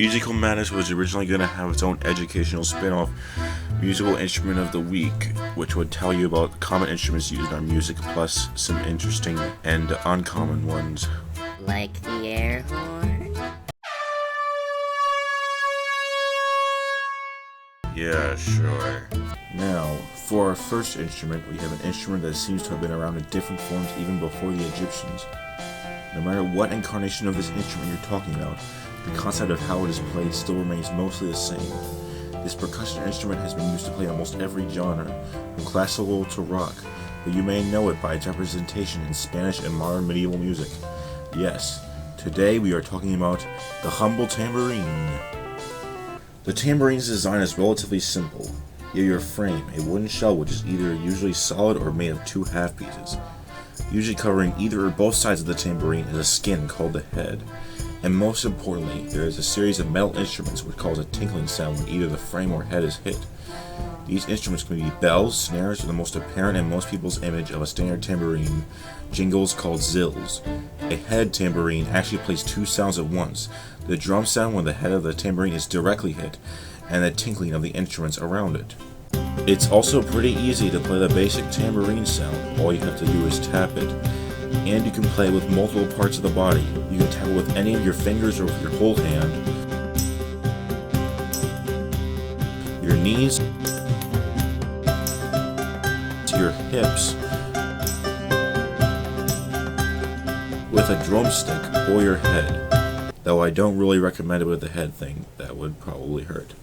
Musical Madness was originally going to have its own educational spin-off, Musical Instrument of the Week, which would tell you about common instruments used in our music, plus some interesting and uncommon ones. Like the air horn? Yeah, sure. Now, for our first instrument, we have an instrument that seems to have been around in different forms even before the Egyptians. No matter what incarnation of this instrument you're talking about, the concept of how it is played still remains mostly the same. This percussion instrument has been used to play almost every genre, from classical to rock, but you may know it by its representation in Spanish and modern medieval music. Yes, today we are talking about the humble tambourine. The tambourine's design is relatively simple. You have your frame, a wooden shell which is either usually solid or made of two half pieces. Usually covering either or both sides of the tambourine is a skin called the head. And most importantly, there is a series of metal instruments which cause a tinkling sound when either the frame or head is hit. These instruments can be bells, snares, or the most apparent in most people's image of a standard tambourine, jingles called zills. A head tambourine actually plays two sounds at once, the drum sound when the head of the tambourine is directly hit, and the tinkling of the instruments around it. It's also pretty easy to play the basic tambourine sound. All you have to do is tap it. And you can play with multiple parts of the body. You can tap it with any of your fingers or with your whole hand, your knees, to your hips, with a drumstick or your head. Though I don't really recommend it with the head thing, that would probably hurt.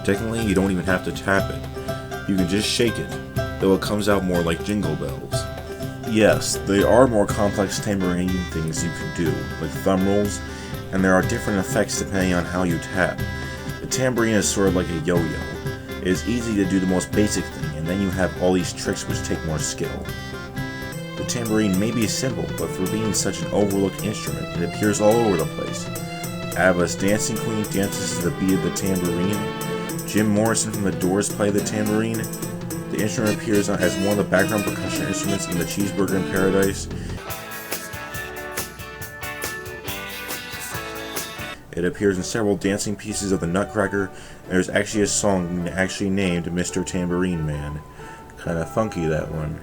Technically, you don't even have to tap it. You can just shake it, though it comes out more like jingle bells. Yes, there are more complex tambourine things you can do, like thumb rolls, and there are different effects depending on how you tap. The tambourine is sort of like a yo-yo. It is easy to do the most basic thing, and then you have all these tricks which take more skill. The tambourine may be simple, but for being such an overlooked instrument, it appears all over the place. ABBA's Dancing Queen dances to the beat of the tambourine. Jim Morrison from The Doors played the tambourine. The instrument appears as one of the background percussion instruments in the Cheeseburger in Paradise. It appears in several dancing pieces of the Nutcracker, and there's actually a song actually named Mr. Tambourine Man. Kinda funky, that one.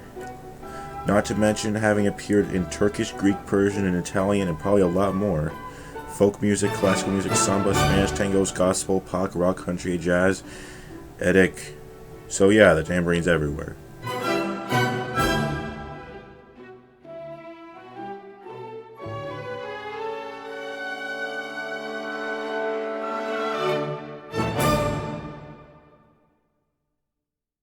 Not to mention having appeared in Turkish, Greek, Persian, and Italian, and probably a lot more. Folk music, classical music, samba, Spanish tangos, gospel, pop, rock, country, jazz, Edic. So yeah, the tambourine's everywhere.